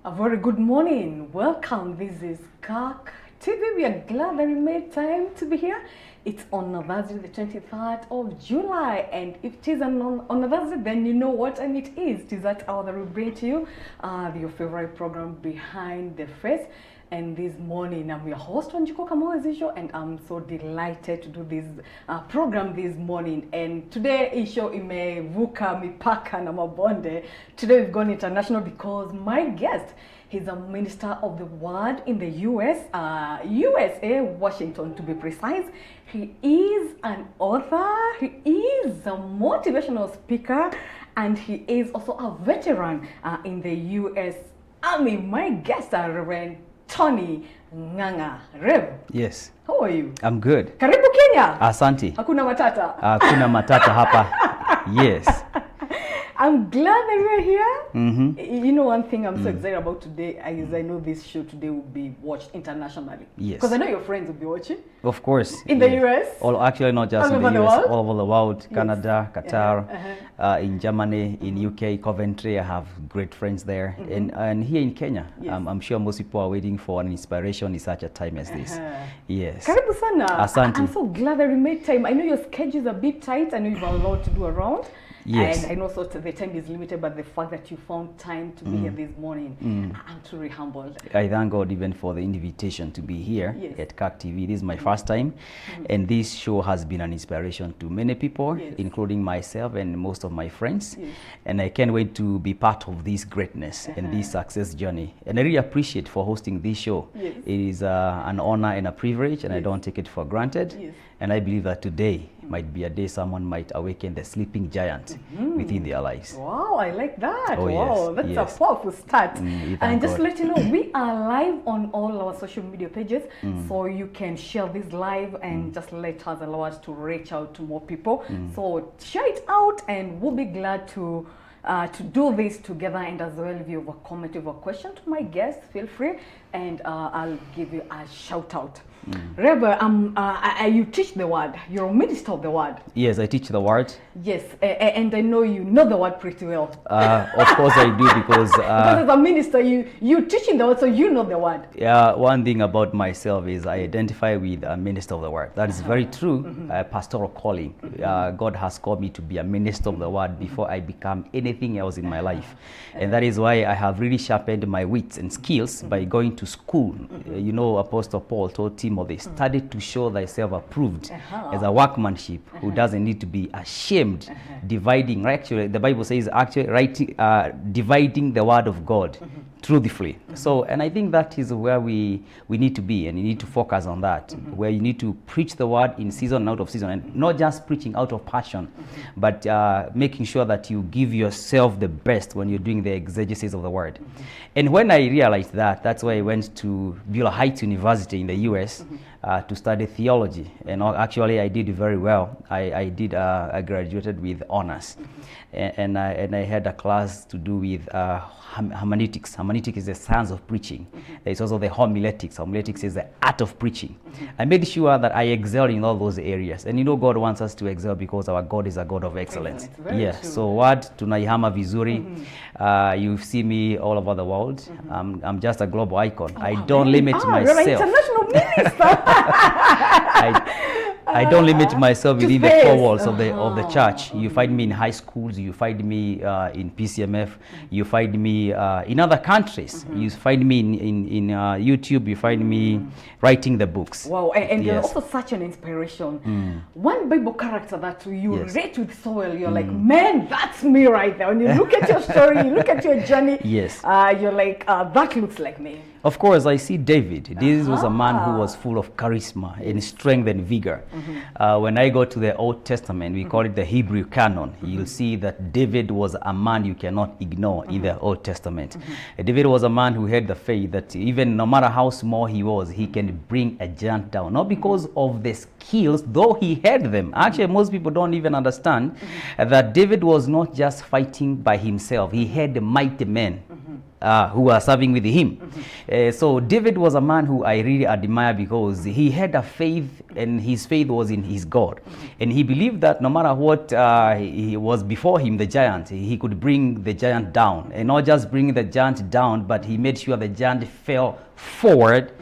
A very good morning. Welcome. This is Kak TV. We are glad that you made time to be here. It's on a Thursday, the 23rd of July. And if it is on a Thursday, then you know what time it is. It is that hour that we bring to you your favorite program, Behind the Face. And this morning, I'm your host, Wanjiko Kamo, as usual, and I'm so delighted to do this program this morning. And today, isho imevuka mipaka na mabonde. Today, we've gone international because my guest, he's a minister of the word in the USA, Washington to be precise. He is an author, he is a motivational speaker, and he is also a veteran in the US Army. My guest, Rev.Tony Nganga. Rev. Yes. How are you? I'm good. Karibu Kenya. Asante. Hakuna matata. Hakuna matata hapa. Yes. I'm glad that you're here. Mm-hmm. You know, one thing I'm so excited about today is I know this show today will be watched internationally. Yes. Because I know your friends will be watching. Of course. In the US? Actually, not just in the US, all over the world. Yes. Canada, Qatar, in Germany, in UK, Coventry. I have great friends there. And here in Kenya, Yes. I'm sure most people are waiting for an inspiration in such a time as this. Yes. Karibu sana. Asante. I'm so glad that you made time. I know your schedule is a bit tight. I know you have a lot to do around. Yes. And I know sort of the time is limited, but the fact that you found time to be here this morning, I'm truly humbled. I thank God even for the invitation to be here at Kak TV. This is my first time, and this show has been an inspiration to many people, including myself and most of my friends. And I can't wait to be part of this greatness and this success journey. And I really appreciate for hosting this show. It is an honor and a privilege, and I don't take it for granted. And I believe that today might be a day someone might awaken the sleeping giant within their lives. Wow, I like that. Oh, wow, yes, that's a powerful start. And just to God. let you know, we are live on all our social media pages, so you can share this live and just let us allow us to reach out to more people. So share it out, and we'll be glad to do this together. And as well, if you have a comment, if you have a question to my guest, feel free, and I'll give you a shout out. Rev, you teach the word. You're a minister of the word. Yes, I teach the word. Yes, and I know you know the word pretty well. Of course I do, because because as a minister, you teaching the word, so you know the word. Yeah, one thing about myself is I identify with a minister of the word. That is very true. Pastoral calling. God has called me to be a minister of the word before I become anything else in my life. And that is why I have really sharpened my wits and skills by going to school. You know, Apostle Paul told Timothy, study to show thyself approved as a workmanship who doesn't need to be ashamed, dividing. Actually, the Bible says dividing the word of God truthfully. So, and I think that is where we need to be, and you need to focus on that, where you need to preach the word in season and out of season, and not just preaching out of passion, but making sure that you give yourself the best when you're doing the exegesis of the word. And when I realized that, that's why I went to Beulah Heights University in the US to study theology. And actually I did very well. I graduated with honors. And I had a class to do with hermeneutics. Hermeneutics is the science of preaching. There's also the homiletics. Homiletics is the art of preaching. I made sure that I excelled in all those areas. And you know, God wants us to excel because our God is a God of excellence. Yeah. True. So word tunaihama vizuri. You see me all over the world. I'm just a global icon. I don't limit myself. You're an international minister. I don't limit myself within the four walls of the church. You find me in high schools, you find me in PCMF, you find me in other countries, you find me in YouTube, you find me writing the books. Wow, and you're also such an inspiration. One Bible character that you relate with so well, you're like, man, that's me right there. When you look at your story, you look at your journey, you're like, that looks like me. Of course, I see David. This was a man who was full of charisma and strength and vigor. When I go to the Old Testament, we call it the Hebrew canon. You'll see that David was a man you cannot ignore in the Old Testament. David was a man who had the faith that even no matter how small he was, he can bring a giant down. Not because of the skills, though he had them. Actually, most people don't even understand that David was not just fighting by himself. He had mighty men who were serving with him. So David was a man who I really admire because he had a faith, and his faith was in his God. And he believed that no matter what he was before him, the giant, he could bring the giant down. And not just bring the giant down, but he made sure the giant fell forward.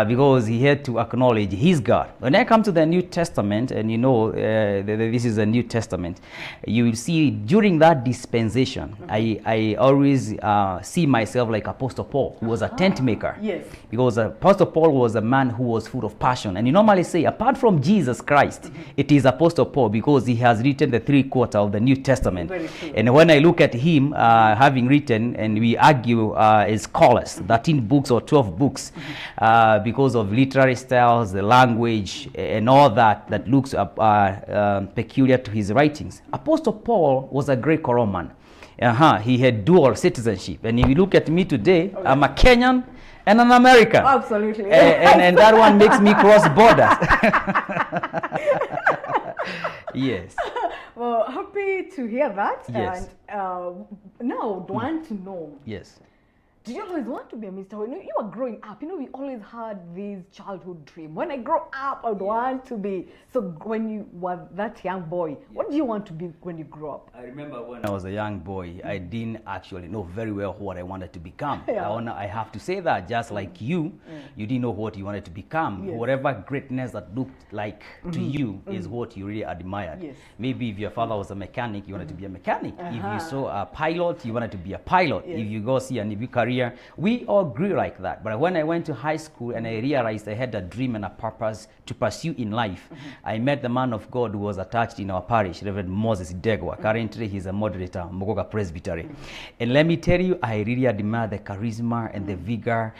Because he had to acknowledge his God. When I come to the New Testament, and you know this is a New Testament, you will see during that dispensation, I always see myself like Apostle Paul, who was a tent maker. Yes. Because Apostle Paul was a man who was full of passion. And you normally say, apart from Jesus Christ, it is Apostle Paul, because he has written the 3/4 of the New Testament. Very true. And when I look at him having written, and we argue as scholars, 13 books or 12 books, because of literary styles, the language, and all that looks peculiar to his writings. Apostle Paul was a Greco-Roman. He had dual citizenship. And if you look at me today, I'm a Kenyan and an American. Absolutely. And that one makes me cross borders. Yes. Well, happy to hear that. Yes. And now, want to know. Yes. Did you always want to be a minister? When you were growing up, we always had this childhood dream. When I grow up, I would want to be. So when you were that young boy, what did you want to be when you grew up? I remember when I was a young boy, I didn't actually know very well what I wanted to become. Yeah. I have to say that, just like you didn't know what you wanted to become. Yes. Whatever greatness that looked like to you is what you really admired. Yes. Maybe if your father was a mechanic, you wanted to be a mechanic. If you saw a pilot, you wanted to be a pilot. Yes. If you go see a Navy career, we all grew like that. But when I went to high school and I realized I had a dream and a purpose to pursue in life, I met the man of God who was attached in our parish, Rev. Moses Degwa. Currently, he's a moderator, Mogoga Presbytery. And let me tell you, I really admire the charisma and the vigor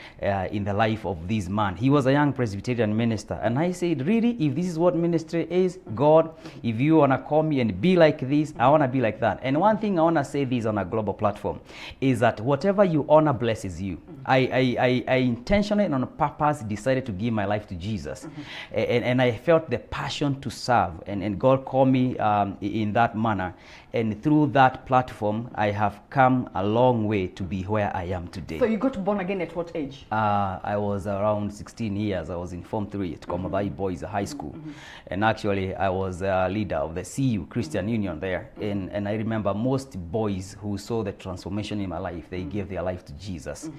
in the life of this man. He was a young Presbyterian minister. And I said, really, if this is what ministry is, God, if you want to call me and be like this, I want to be like that. And one thing I want to say this on a global platform is that whatever you honor blesses you. I intentionally and on purpose decided to give my life to Jesus. And I felt the passion to serve. And God called me in that manner. And through that platform, I have come a long way to be where I am today. So you got born again at what age? I was around 16 years. I was in Form 3 at Komadai Boys High School. And actually, I was a leader of the CU, Christian Union there. And I remember most boys who saw the transformation in my life, they gave their life to Jesus.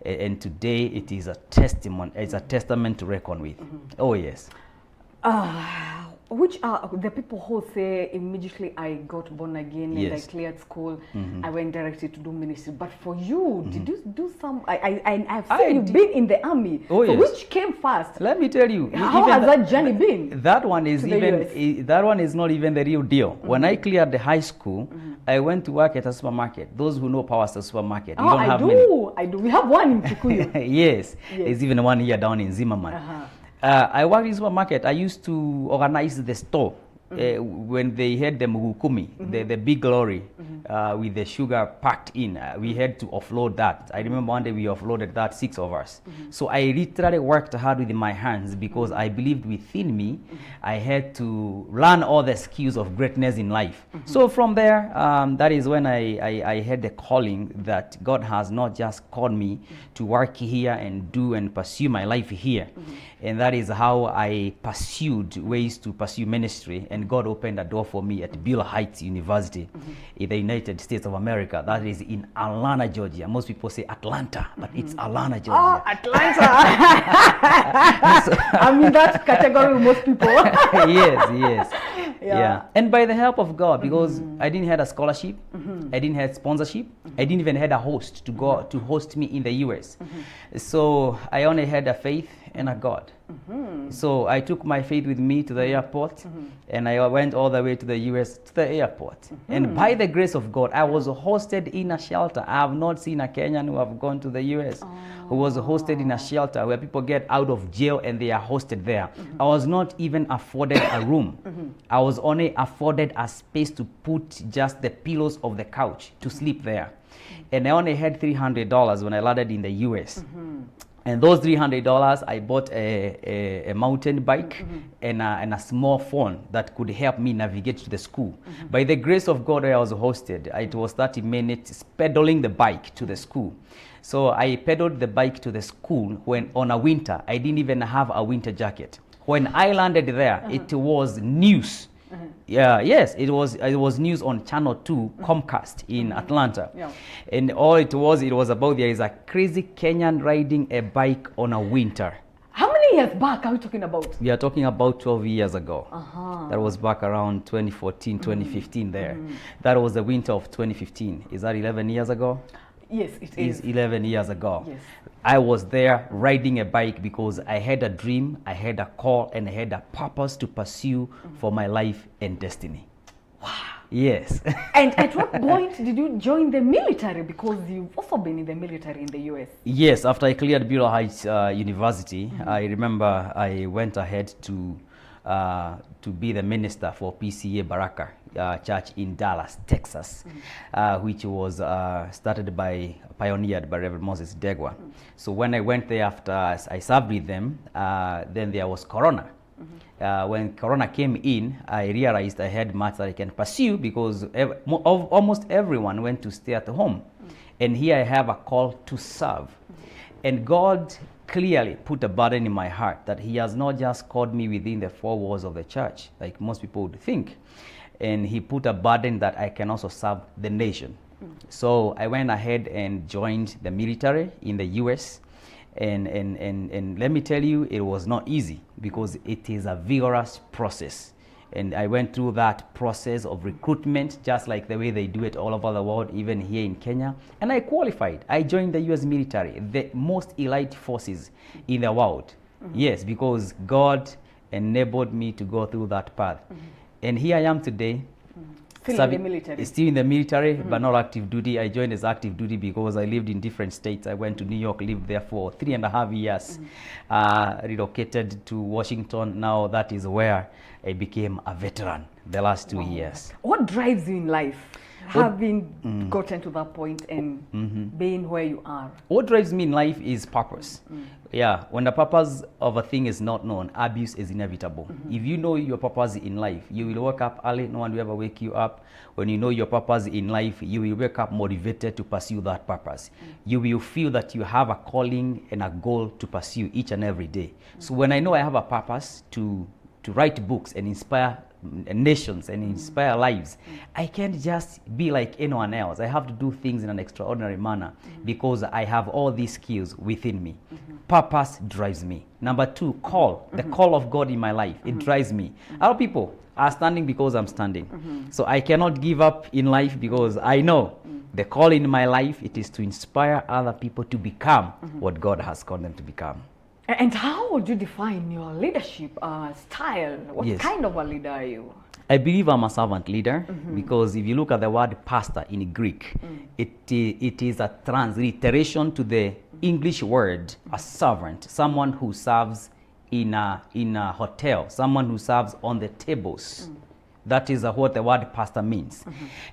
And today, it is a testimony. It's a testament to reckon with. Oh, yes. Which are the people who say immediately I got born again and I Yes. cleared school, I went directly to do ministry. But for you, did you do some? I've seen you've been in the army. Oh, so yes. which came first? Let me tell you. How has that journey been? That one is to the even that one is not even the real deal. When I cleared the high school, I went to work at a supermarket. Those who know Power's supermarket, we don't have many. I do. We have one in Kikuyu. Yes, there's even one here down in Zimmerman. I worked in supermarket. I used to organize the store when they had the mugukumi, the big lorry with the sugar packed in. We had to offload that. I remember one day we offloaded that, 6 of us. So I literally worked hard with my hands because I believed within me I had to learn all the skills of greatness in life. So from there, that is when I had the calling that God has not just called me to work here and do and pursue my life here. And that is how I pursued ways to pursue ministry. And God opened a door for me at Beulah Heights University in the United States of America. That is in Atlanta, Georgia. Most people say Atlanta, but it's Atlanta, Georgia. Oh, Atlanta! I'm in that category with most people. Yes. Yeah. And by the help of God, because I didn't have a scholarship, I didn't have sponsorship, I didn't even have a host to go to host me in the US. So I only had a faith and a God. So I took my faith with me to the airport, and I went all the way to the US to the airport. And by the grace of God, I was hosted in a shelter. I have not seen a Kenyan who have gone to the US who was hosted in a shelter where people get out of jail and they are hosted there. I was not even afforded a room. I was only afforded a space to put just the pillows of the couch to sleep there. And I only had $300 when I landed in the US. And those $300, I bought a mountain bike and a small phone that could help me navigate to the school. By the grace of God, where I was hosted, it was 30 minutes pedaling the bike to the school. So I pedaled the bike to the school when on a winter, I didn't even have a winter jacket. When I landed there, it was news. Yeah, yes, it was news on Channel 2, Comcast in Atlanta. Yeah. And all it was about there is a crazy Kenyan riding a bike on a winter. How many years back are we talking about? We are talking about 12 years ago. Uh-huh. That was back around 2014, 2015 there. That was the winter of 2015. Is that 11 years ago? Yes, it Is is. 11 years ago. Yes. I was there riding a bike because I had a dream, I had a call, and I had a purpose to pursue for my life and destiny. Wow. Yes. And at what point did you join the military? Because you've also been in the military in the US. Yes, after I cleared Bureau Heights University, I remember I went ahead to be the minister for PCA Baraka Church in Dallas, Texas, which was pioneered by Rev. Moses Degwa. So when I went there after I served with them, then there was Corona. When Corona came in, I realized I had much that I can pursue because almost everyone went to stay at home. And here I have a call to serve. And God clearly put a burden in my heart that he has not just called me within the four walls of the church, like most people would think. And he put a burden that I can also serve the nation. So I went ahead and joined the military in the US. And let me tell you, it was not easy because it is a vigorous process. And I went through that process of recruitment, just like the way they do it all over the world, even here in Kenya. And I qualified. I joined the US military, the most elite forces in the world. Yes, because God enabled me to go through that path. And here I am today. Still in the military. Still in the military, but not active duty. I joined as active duty because I lived in different states. I went to New York, lived there for 3.5 years, relocated to Washington. Now that is where I became a veteran the last 2 years. What drives you in life, having gotten to that point and being where you are? What drives me in life is purpose. Yeah, when the purpose of a thing is not known, abuse is inevitable. If you know your purpose in life, you will wake up early, no one will ever wake you up. When you know your purpose in life, you will wake up motivated to pursue that purpose. You will feel that you have a calling and a goal to pursue each and every day. So when I know I have a purpose to write books and inspire nations and inspire lives, I can't just be like anyone else. I have to do things in an extraordinary manner because I have all these skills within me. Purpose drives me. Number two, call. The call of God in my life, it drives me. Other people are standing because I'm standing. So I cannot give up in life because I know the call in my life, it is to inspire other people to become what God has called them to become. And how would you define your leadership style? What kind of a leader are you? I believe I'm a servant leader because if you look at the word pastor in Greek, it is a transliteration to the English word a servant, someone who serves in a hotel, someone who serves on the tables. That is what the word pastor means.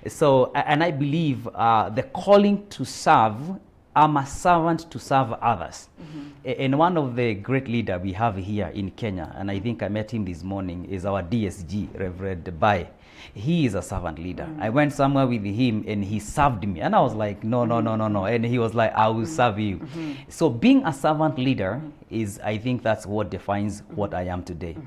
So, and I believe the calling to serve, I'm a servant to serve others. And one of the great leaders we have here in Kenya, and I think I met him this morning, is our DSG, Reverend Bai. He is a servant leader. I went somewhere with him and he served me. And I was like, no. And he was like, I will serve you. So being a servant leader is, I think that's what defines what I am today.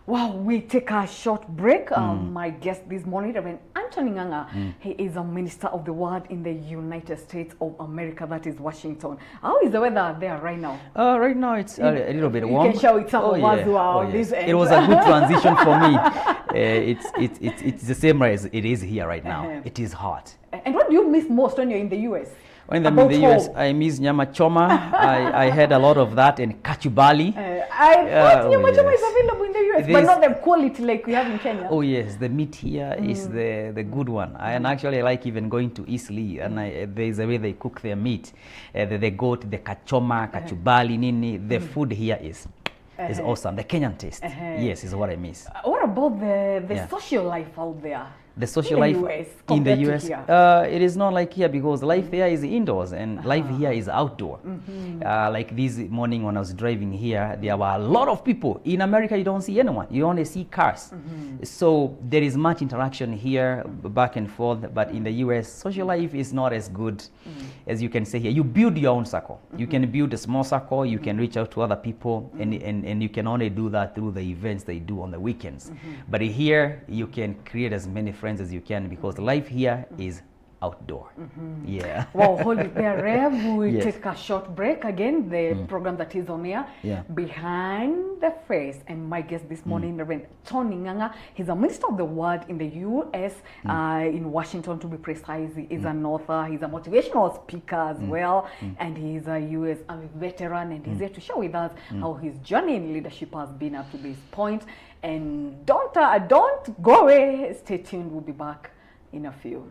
Wow, we take a short break. My guest this morning, Reverend Anthony Nganga, he is a minister of the word in the United States of America, that is Washington. How is the weather there right now? Right now it's a little bit warm. You can show it some of us who are on this end. It was a good transition for me. It's the same as it is here right now. It is hot. And what do you miss most when you're in the US? When I'm in the US, I miss nyama choma. I had a lot of that and kachubali. I thought nyama choma is available in the US, but not the quality like we have in Kenya. Oh yes, the meat here is the good one. And actually I like even going to East Lee, and there is a way they cook their meat. The goat, the kachoma, kachubali, nini. The food here is awesome. The Kenyan taste, yes, is what I miss. What about the social life out there? The social In the life US in the compared to US, here. it is not like here because life there is indoors and life here is outdoor. Like this morning when I was driving here, there were a lot of people. In America, you don't see anyone. You only see cars. So there is much interaction here, back and forth. But in the US, social life is not as good as you can say here. You build your own circle. You can build a small circle. You can reach out to other people, and you can only do that through the events they do on the weekends. But here, you can create as many friends as you can because life here is outdoor. Yeah. Well, hold it there, Rev. We'll Yes. take a short break again. The program that is on air, Yeah. Behind the Face. And my guest this morning, Rev.Tony Nganga, he's a minister of the word in the U.S., in Washington to be precise. He's an author, he's a motivational speaker as well, and he's a U.S. Army veteran, and he's here to share with us how his journey in leadership has been up to this point. And don't go away. Stay tuned. We'll be back in a few.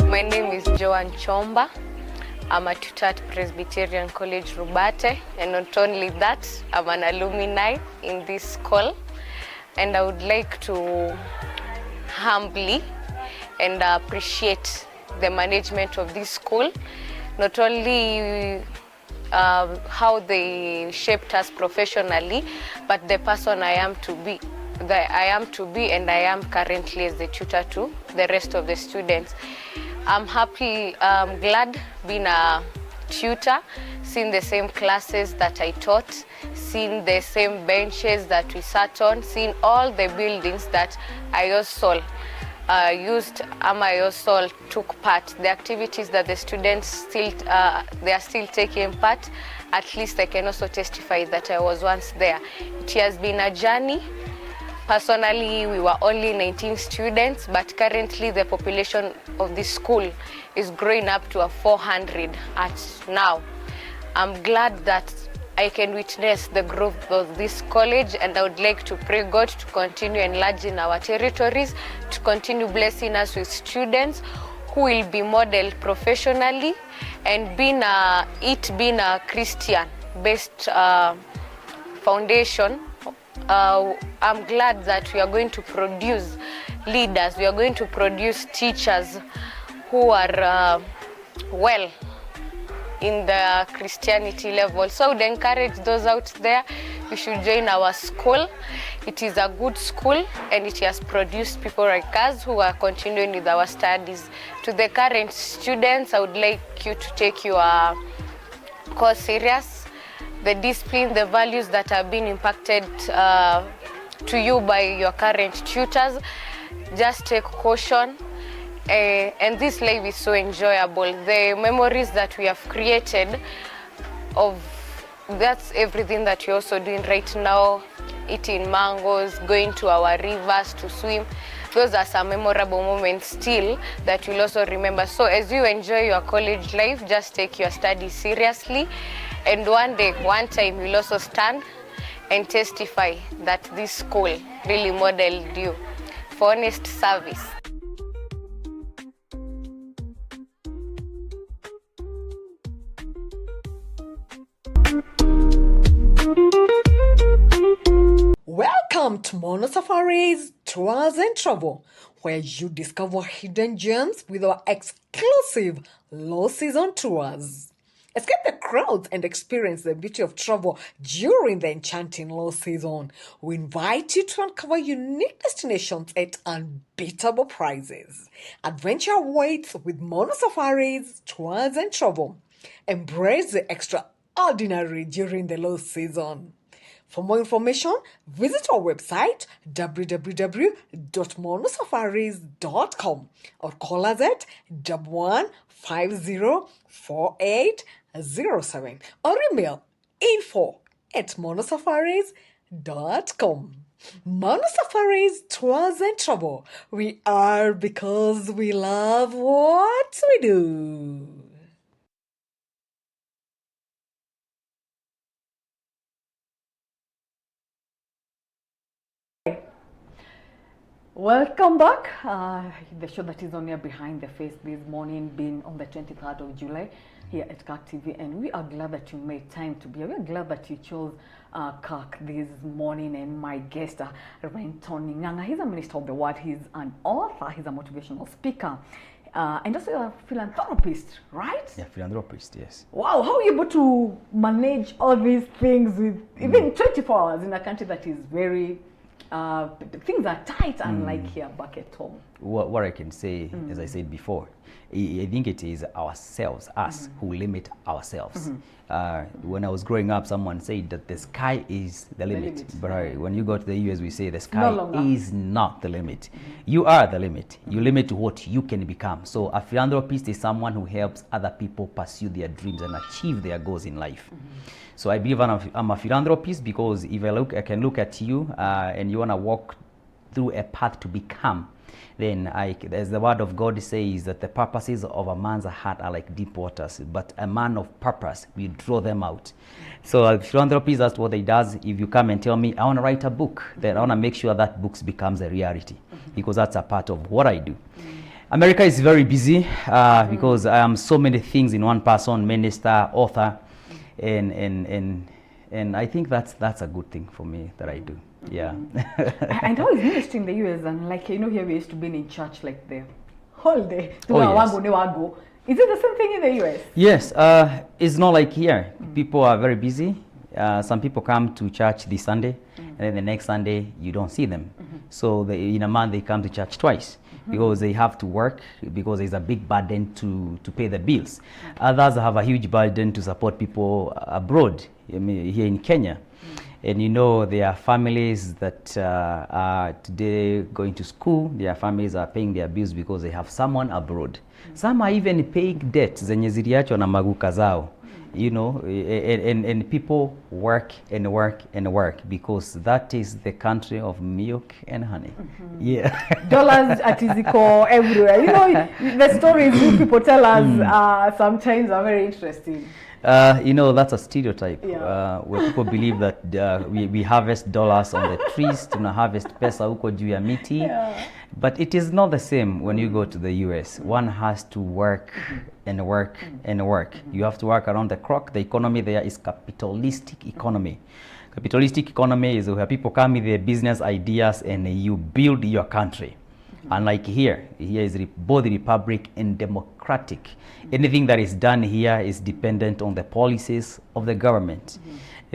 My name is Joan Chomba. I'm a tutor at Presbyterian College Rubate, and not only that, I'm an alumni in this school. And I would like to humbly and appreciate the management of this school, not only how they shaped us professionally, but the person I am to be. And I am currently as the tutor to the rest of the students. I'm glad being a tutor, seeing the same classes that I taught, seeing the same benches that we sat on, seeing all the buildings that I also took part, the activities that the students they are still taking part. At least I can also testify that I was once there. It has been a journey. Personally, we were only 19 students, but currently the population of this school is growing up to 400 at now. I'm glad that I can witness the growth of this college, and I would like to pray God to continue enlarging our territories, to continue blessing us with students who will be modeled professionally, and being a Christian-based foundation. I'm glad that we are going to produce leaders, we are going to produce teachers who are well in the Christianity level. So I would encourage those out there, you should join our school. It is a good school and it has produced people like us who are continuing with our studies. To the current students, I would like you to take your course serious. The discipline, the values that have been impacted to you by your current tutors, just take caution. And this life is so enjoyable. The memories that we have created that's everything that we're also doing right now, eating mangoes, going to our rivers to swim. Those are some memorable moments still that you'll also remember. So as you enjoy your college life, just take your studies seriously. And one day, one time, you'll also stand and testify that this school really modeled you for honest service. Welcome to Mono Safaris Tours and Travel, where you discover hidden gems with our exclusive low-season tours. Escape the crowds and experience the beauty of travel during the enchanting low season. We invite you to uncover unique destinations at unbeatable prices. Adventure awaits with Mono Safaris Tours and Travel. Embrace the extraordinary during the low season. For more information, visit our website www.monosafaris.com or call us at 11504807 or email info@monosafaris.com. Mono Safaris Tours and Travel. We are because we love what we do. Welcome back. The show that is on here behind the face this morning, being on the 23rd of July here at CAC TV, and we are glad that you made time to be here. We are glad that you chose CAC this morning, and my guest, Rev.Tony. He's a minister of the word, he's an author, he's a motivational speaker, and also a philanthropist, right? Yeah, philanthropist, yes. Wow, how are you able to manage all these things with even 24 hours in a country that is very things are tight, unlike here back at home? What I can say, as I said before, I think it is ourselves, us, who limit ourselves. When I was growing up, someone said that the sky is the limit. But when you go to the US, we say the sky is not the limit. You are the limit. You limit what you can become. So a philanthropist is someone who helps other people pursue their dreams and achieve their goals in life. So I believe I'm a philanthropist because if I can look at you and you want to walk through a path to become, then as the word of God says, that the purposes of a man's heart are like deep waters, but a man of purpose will draw them out. So a philanthropist, that's what he does. If you come and tell me, I want to write a book, then I want to make sure that book becomes a reality, because that's a part of what I do. America is very busy because I am so many things in one person: minister, author, and I think that's a good thing for me that I do. Yeah. And how is ministry in the US? And like, you know, here we used to be in church like the whole day. Oh, yes. Is it the same thing in the US? Yes, it's not like here. People are very busy. Some people come to church this Sunday, and then the next Sunday you don't see them. So in a month they come to church twice because they have to work, because there's a big burden to pay the bills. Others have a huge burden to support people abroad, here in Kenya. And you know, there are families that are today going to school. Their families are paying their bills because they have someone abroad. Some are even paying debts zenye ziliachwa na maguka zao. You know, and people work and work and work because that is the country of milk and honey. Yeah. Dollars at Iziko everywhere. You know, the stories you people tell us sometimes are very interesting. You know, that's a stereotype where people believe that we harvest dollars on the trees, tuna harvest pesa huko juu ya miti. But it is not the same when you go to the US. One has to work and work and work. You have to work around the clock. The economy there is capitalistic economy. Capitalistic economy is where people come with their business ideas and you build your country. Unlike here is both republic and democratic. Anything that is done here is dependent on the policies of the government.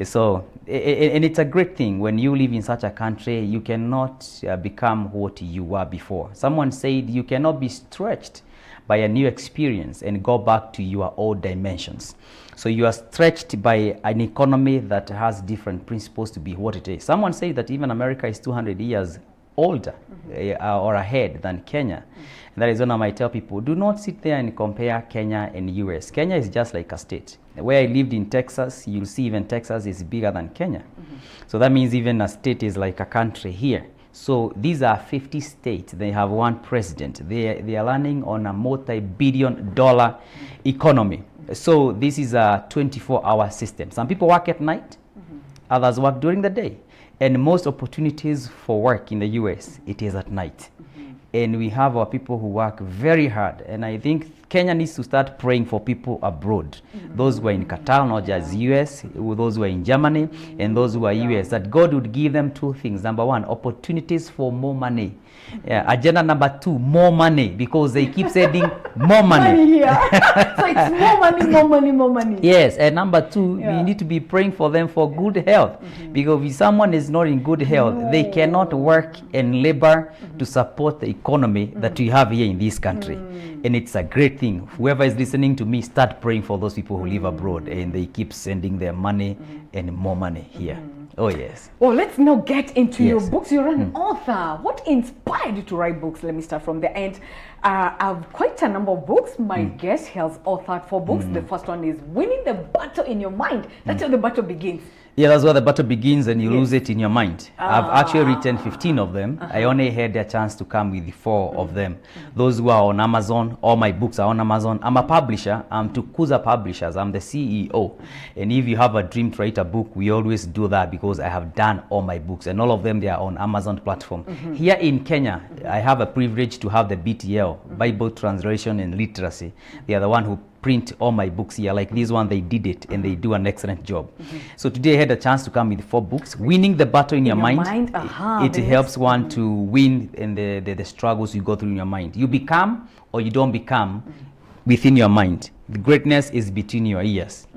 So, and it's a great thing when you live in such a country. You cannot become what you were before. Someone said you cannot be stretched by a new experience and go back to your old dimensions. So you are stretched by an economy that has different principles to be what it is. Someone said that even America is 200 years older or ahead than Kenya. And that is when I might tell people, do not sit there and compare Kenya and US. Kenya is just like a state. Where I lived in Texas, you'll see even Texas is bigger than Kenya. So that means even a state is like a country here. So these are 50 states. They have one president. They are running on a multi-billion-dollar economy. So this is a 24-hour system. Some people work at night, others work during the day. And most opportunities for work in the US, it is at night. And we have our people who work very hard. And I think Kenya needs to start praying for people abroad. Those who are in Qatar, not just US, those who are in Germany, and those who are US, that God would give them two things. Number one, opportunities for more money. Agenda number two, more money, because they keep saying more money. So it's more money, more money, more money. Yes, and number two, we need to be praying for them for good health. Because if someone is not in good health, they cannot work and labor to support the economy that we have here in this country. And it's a great thing. Whoever is listening to me, start praying for those people who live abroad and they keep sending their money and more money here. Oh, yes. Well, let's now get into your books. You're an author. What inspired you to write books? Let me start from the end. I have quite a number of books. My guest has authored 4 books. The first one is Winning the Battle in Your Mind. That's how the battle begins. Yeah, that's where the battle begins and you lose it in your mind. I've actually written 15 of them. I only had a chance to come with 4 of them. Those who are on Amazon, all my books are on Amazon. I'm a publisher. I'm Tukuza Publishers. I'm the CEO. And if you have a dream to write a book, we always do that because I have done all my books. And all of them, they are on Amazon platform. Here in Kenya, I have a privilege to have the BTL, Bible Translation and Literacy. They are the one who print all my books here. Like this one, they did it and they do an excellent job. So today I had a chance to come with 4 books. Winning the battle in your mind. It helps one to win in the struggles you go through in your mind. You become or you don't become within your mind. The greatness is between your ears.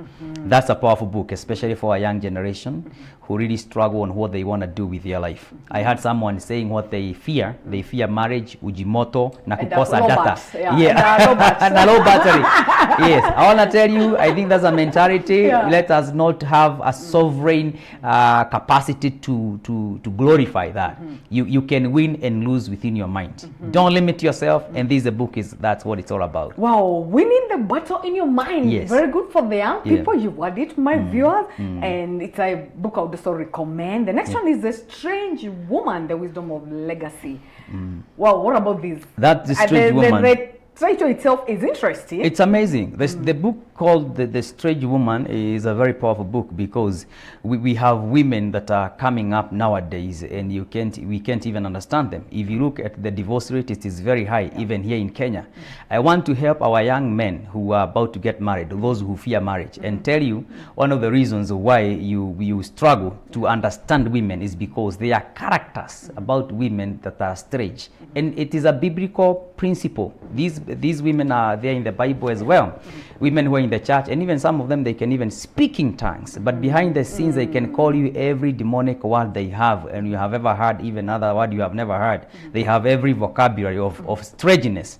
That's a powerful book, especially for a young generation who really struggle on what they want to do with their life. I heard someone saying what they fear. They fear marriage, ujimoto, na kukosa data. And a low battery. Yes, I want to tell you, I think that's a mentality. Let us not have a sovereign capacity to glorify that. You can win and lose within your mind. Don't limit yourself, and this book that's what it's all about. Wow, winning the battle in your mind. Yes. Very good for the young people. You've heard it, my viewers. And it's a book I would also recommend. The next one is The Strange Woman, The Wisdom of Legacy. Wow, what about this? That The Strange Woman. The title itself is interesting. It's amazing. The book called the Strange Woman is a very powerful book because we have women that are coming up nowadays and we can't even understand them. If you look at the divorce rate, it is very high, even here in Kenya. I want to help our young men who are about to get married, those who fear marriage, and tell you one of the reasons why you struggle to understand women is because there are characters about women that are strange. And it is a biblical principle. These women are there in the Bible as well. Women who are in the church, and even some of them, they can even speak in tongues. But behind the scenes, they can call you every demonic word they have, and you have ever heard, even other word you have never heard. They have every vocabulary of strangeness.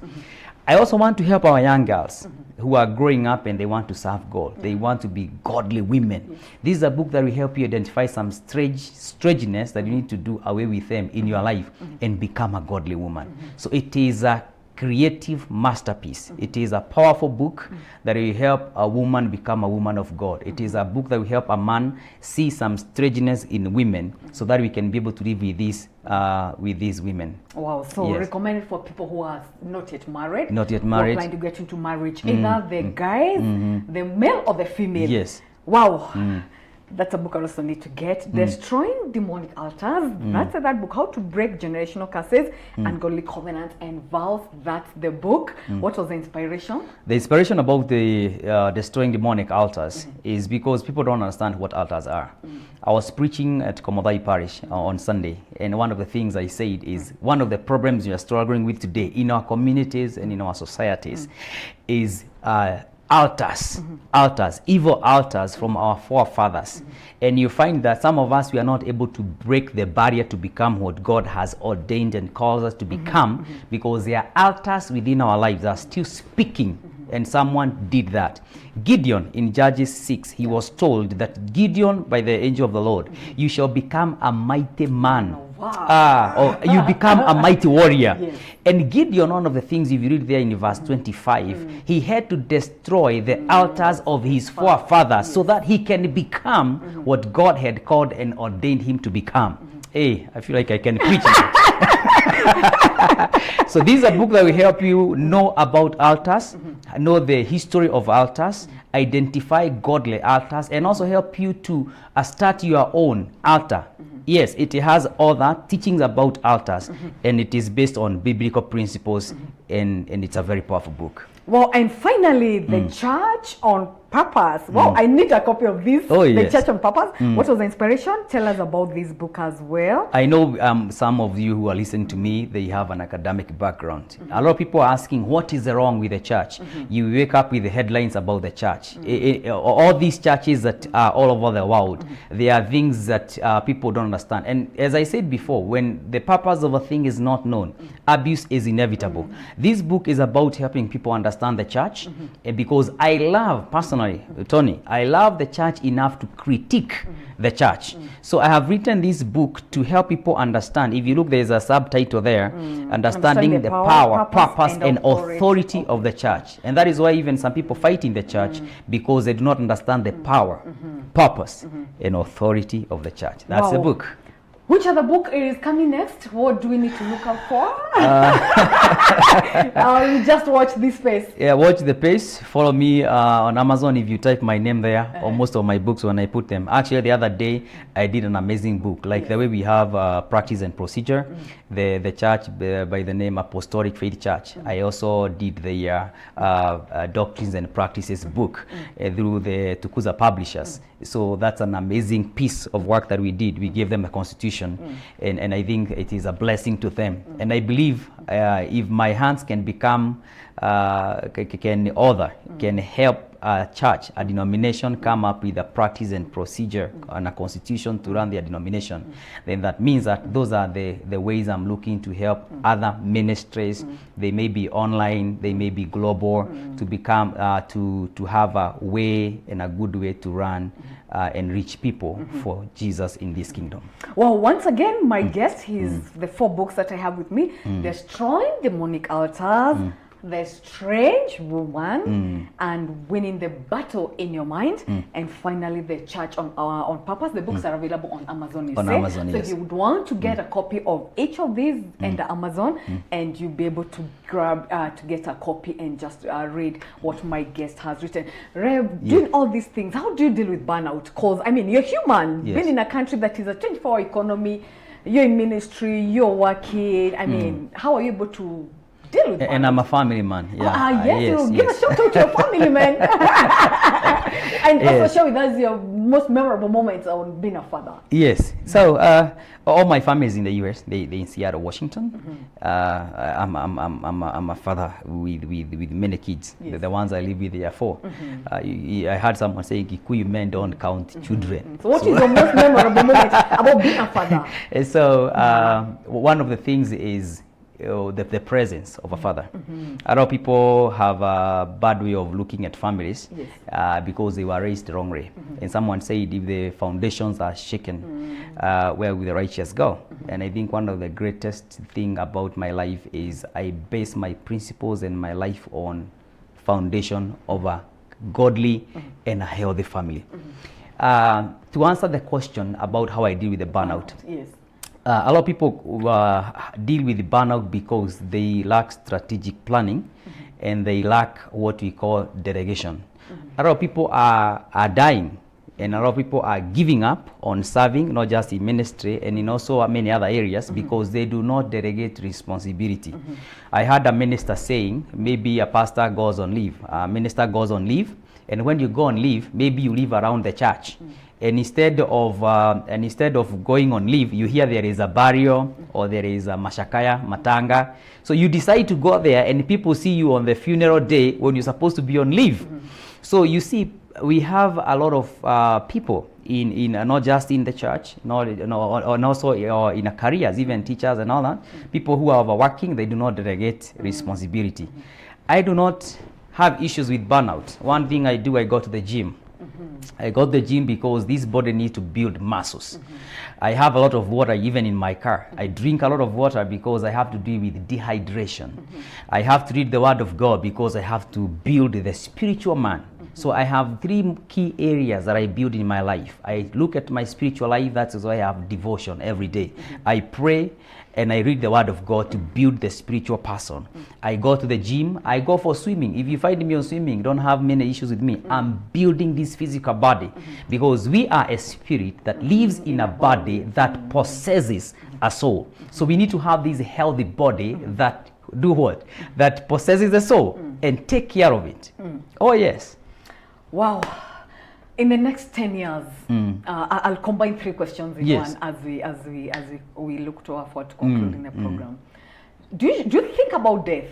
I also want to help our young girls who are growing up and they want to serve God. They want to be godly women. This is a book that will help you identify some strangeness that you need to do away with them in your life and become a godly woman. So it is a creative masterpiece. It is a powerful book that will help a woman become a woman of God. It is a book that will help a man see some strangeness in women so that we can be able to live with these women. Wow, so recommended for people who are not yet married. Not yet married. Who are trying to get into marriage. Either the guys, the male or the female. Yes. Wow. That's a book I also need to get. Destroying Demonic Altars. That's that book. How to Break Generational Curses and Godly Covenants and Vows. That's the book. What was the inspiration? The inspiration about the Destroying Demonic Altars is because people don't understand what altars are. I was preaching at Komodai Parish on Sunday, and one of the things I said is one of the problems we are struggling with today in our communities and in our societies is altars, evil altars from our forefathers. And you find that some of us, we are not able to break the barrier to become what God has ordained and called us to become because there are altars within our lives that are still speaking, and someone did that. Gideon in Judges 6, he was told that Gideon, by the angel of the Lord, you shall become a mighty man. Or you become a mighty warrior. And Gideon, one of the things, if you read there in verse 25, he had to destroy the altars of his forefathers so that he can become what God had called and ordained him to become. Hey, I feel like I can preach. So this is a book that will help you know about altars, know the history of altars, identify godly altars, and also help you to start your own altar. Yes, it has all that teachings about altars, and it is based on biblical principles, and it's a very powerful book. Well, and finally, the Church on Purpose. Wow, I need a copy of this. The Church on Purpose. What was the inspiration? Tell us about this book as well. I know some of you who are listening to me, they have an academic background. A lot of people are asking, what is wrong with the church? You wake up with the headlines about the church. All these churches that are all over the world, there are things that people don't understand. And as I said before, when the purpose of a thing is not known, abuse is inevitable. This book is about helping people understand the church, because I love personally personally, Tony, I love the church enough to critique the church. So I have written this book to help people understand. If you look, there's a subtitle there, understanding the power, purpose, and authority of the church. And that is why even some people fight in the church, because they do not understand the power, purpose, and authority of the church. That's the book. Which other book is coming next? What do we need to look out for? Just watch this space. Yeah, watch the page. Follow me on Amazon if you type my name there, or most of my books when I put them. Actually, the other day, I did an amazing book. Like the way we have practice and procedure, the church by the name Apostolic Faith Church. I also did the Doctrines and Practices book through the Tukuza Publishers. So that's an amazing piece of work that we did. We gave them a constitution, and I think it is a blessing to them. And I believe if my hands can become, can help a church, a denomination come up with a practice and procedure and a constitution to run their denomination, then that means that those are the ways I'm looking to help other ministries. They may be online, they may be global, to become, to have a way and a good way to run and reach people for Jesus in this kingdom. Well, once again, my guest, he's the 4 books that I have with me. Destroying Demonic Altars, The Strange Woman, and Winning the Battle in Your Mind, and finally The Church on Purpose. The books are available on Amazon, Amazon, so yes. if you would want to get a copy of each of these under Amazon, and you'll be able to grab, to get a copy and just read what my guest has written. Rev, doing all these things, how do you deal with burnout? Because, I mean, you're human, being in a country that is a 24-hour economy, you're in ministry, you're working. I mean, how are you able to deal with burnout? And I'm a family man. Yes, give a shout out to your family, man. And also share with us your most memorable moments on being a father. Yes. So all my family is in the US. They in Seattle, Washington. I'm a father with many kids. The ones I live with, they are 4. I heard someone saying Kikuyu men don't count children. So what is your most memorable moment about being a father? And so one of the things is the presence of a father. A lot of people have a bad way of looking at families because they were raised the wrong way. And someone said, if the foundations are shaken, where will the righteous go? And I think one of the greatest thing about my life is I base my principles and my life on foundation of a godly and a healthy family. To answer the question about how I deal with the burnout, a lot of people deal with burnout because they lack strategic planning and they lack what we call delegation. A lot of people are dying, and a lot of people are giving up on serving, not just in ministry and in also many other areas, because they do not delegate responsibility. I heard a minister saying, maybe a pastor goes on leave, a minister goes on leave, and when you go on leave, maybe you live around the church. And instead of going on leave, you hear there is a burial or there is a mashakaya, matanga. So you decide to go there, and people see you on the funeral day when you're supposed to be on leave. So you see, we have a lot of people in not just in the church, and also in a careers, even teachers and all that. People who are overworking, they do not delegate responsibility. I do not have issues with burnout. One thing I do, I go to the gym. I got the gym because this body needs to build muscles. I have a lot of water even in my car. I drink a lot of water because I have to deal with dehydration. I have to read the word of God because I have to build the spiritual man. So I have 3 key areas that I build in my life. I look at my spiritual life. That is why I have devotion every day. I pray and I read the word of God to build the spiritual person. I go to the gym. I go for swimming. If you find me on swimming, don't have many issues with me. I'm building this physical body because we are a spirit that lives in a body that possesses a soul. So we need to have this healthy body that do what? That possesses the soul and take care of it. Oh yes. Wow. In the next 10 years, I'll combine 3 questions in one as we look forward to concluding the program. Do you think about death?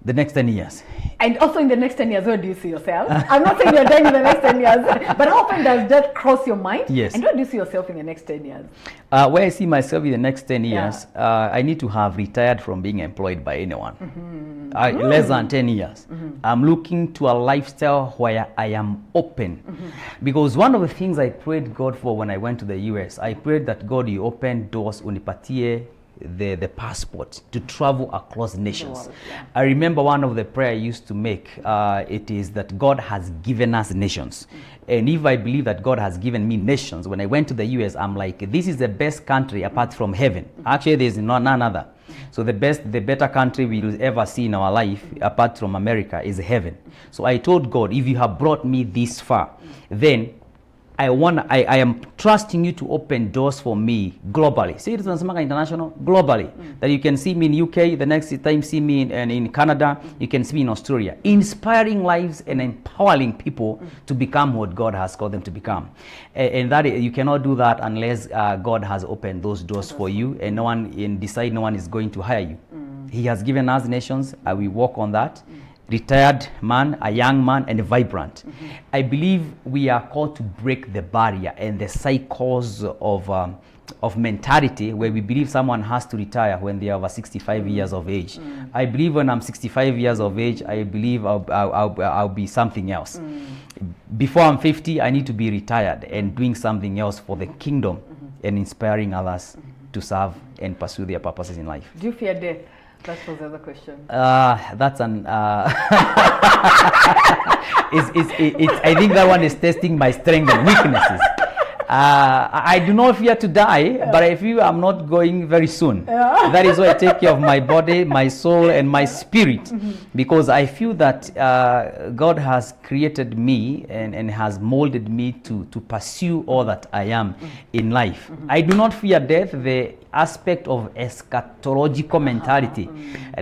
The next 10 years. And also in the next 10 years, where do you see yourself? I'm not saying you're dying in the next 10 years, but how often does that cross your mind? Yes. And where do you see yourself in the next 10 years? Where I see myself in the next 10 years, I need to have retired from being employed by anyone. Less than 10 years. I'm looking to a lifestyle where I am open. Because one of the things I prayed God for when I went to the US, I prayed that God, you open doors, unipatie the passport to travel across nations. I remember one of the prayer I used to make, it is that God has given us nations. And if I believe that God has given me nations, when I went to the US, I'm like, this is the best country apart from heaven. Actually, there's none other. So the better country we will ever see in our life, apart from America, is heaven. So I told God, if you have brought me this far, then I am trusting you to open doors for me globally. See, it's international, globally. That you can see me in UK, the next time see me in Canada, you can see me in Australia. Inspiring lives and empowering people to become what God has called them to become. And that you cannot do that unless God has opened those doors for you and no one is going to hire you. He has given us nations, we walk on that. Retired man, a young man, and vibrant. I believe we are called to break the barrier and the cycles of mentality where we believe someone has to retire when they are over 65 years of age. I believe when I'm 65 years of age, I believe I'll be something else. Before I'm 50, I need to be retired and doing something else for the kingdom and inspiring others to serve and pursue their purposes in life. Do you fear death? That was the other question. That's an. I think that one is testing my strengths and weaknesses. I do not fear to die, but I feel I'm not going very soon. That is why I take care of my body, my soul, and my spirit, because I feel that God has created me and has molded me to pursue all that I am in life. I do not fear death. The aspect of eschatological mentality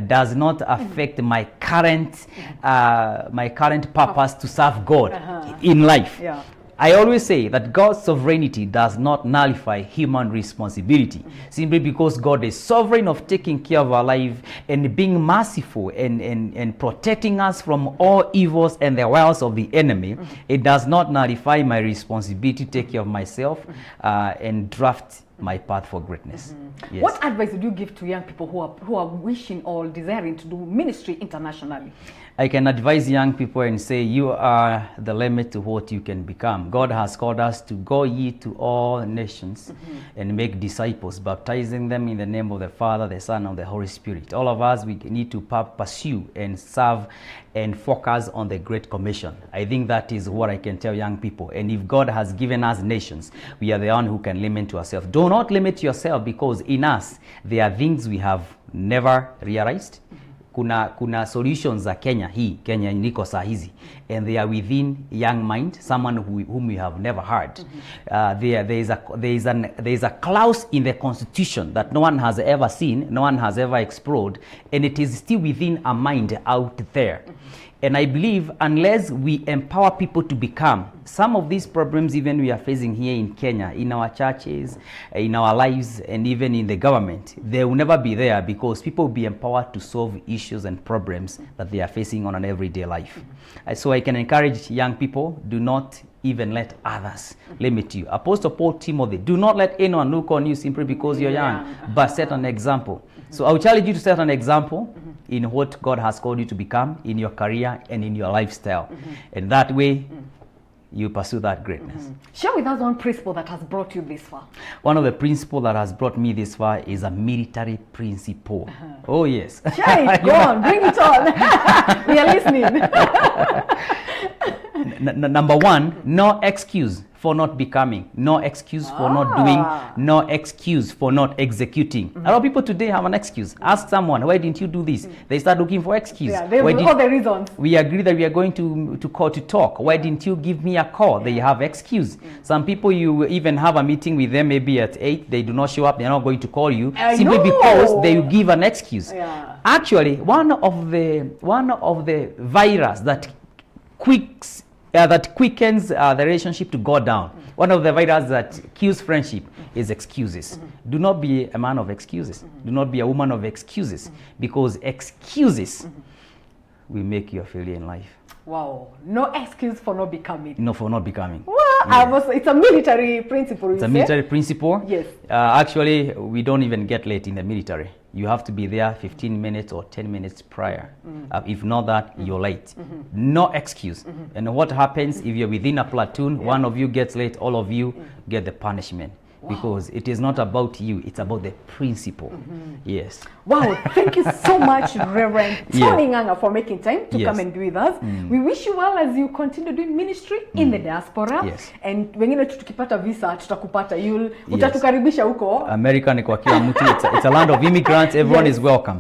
does not affect my current purpose to serve God in life. I always say that God's sovereignty does not nullify human responsibility, simply because God is sovereign of taking care of our life and being merciful and protecting us from all evils and the wiles of the enemy. It does not nullify my responsibility to take care of myself and draft my path for greatness. Yes. What advice would you give to young people who are wishing or desiring to do ministry internationally? I can advise young people and say, you are the limit to what you can become. God has called us to go ye to all nations and make disciples, baptizing them in the name of the Father, the Son, and the Holy Spirit. All of us, we need to pursue and serve and focus on the Great Commission. I think that is what I can tell young people. And if God has given us nations, we are the one who can limit to ourselves. Do not limit yourself, because in us, there are things we have never realized. Kuna solutions za Kenya niko saa hizi, and they are within young mind, someone whom we have never heard. There is a clause in the Constitution that no one has ever seen, no one has ever explored, and it is still within a mind out there. And I believe unless we empower people to become, some of these problems even we are facing here in Kenya, in our churches, in our lives, and even in the government, they will never be there, because people will be empowered to solve issues and problems that they are facing on an everyday life. So I can encourage young people, do not even let others limit you. Apostle Paul Timothy, do not let anyone look on you simply because you're young, but set an example. So I will challenge you to set an example in what God has called you to become, in your career and in your lifestyle. And that way, you pursue that greatness. Share with us one principle that has brought you this far. One of the principles that has brought me this far is a military principle. Oh, yes. Share it, go on, bring it on. We are listening. Number one, no excuse for not becoming, no excuse for not doing, no excuse for not executing. A lot of people today have an excuse. Ask someone, why didn't you do this? They start looking for excuse. Yeah, they will all the reasons. We agree that we are going to call to talk. Why didn't you give me a call? They have excuse. Some people, you even have a meeting with them maybe at 8, they do not show up, they're not going to call you simply because they give an excuse. Actually, one of the virus that quickens the relationship to go down. One of the viruses that kills friendship is excuses. Do not be a man of excuses. Do not be a woman of excuses, because excuses will make you a failure in life. Wow, no excuse for not becoming. No, for not becoming. Well, it's a military principle. It's a military principle. Yes. Actually, we don't even get late in the military. You have to be there 15 minutes or 10 minutes prior. If not that, you're late. No excuse. And what happens if you're within a platoon, one of you gets late, all of you get the punishment. Because it is not about you, it's about the principle. Yes. Wow, thank you so much, Rev.Tony Nganga, for making time to come and be with us. We wish you well as you continue doing ministry in the diaspora. Yes. And wengine tukipata visa, tutakupata. Utatukaribisha huko. America ni kwa kila mtu. It's a land of immigrants. Everyone is welcome.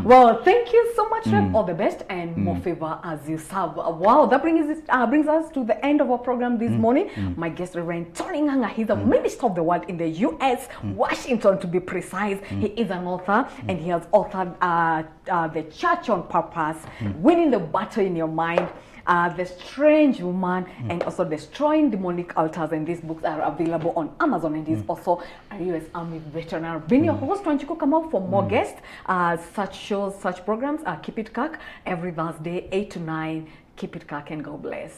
Well, thank you so much, Rev. All the best and more favor as you serve. Wow, that brings us to the end of our program this morning. My guest, Rev.Tony Nganga, he's a minister of the world in the U.S., Washington to be precise. He is an author and he has authored The Church on Purpose, Winning the Battle in Your Mind, The Strange Woman, and also Destroying Demonic Altars. And these books are available on Amazon, and he's also a U.S. Army veteran. I've been your host, Wanjiku. Come out for more guests, such shows, such programs. Keep it Kirk every Thursday, 8 to 9. Keep it Kirk and God bless.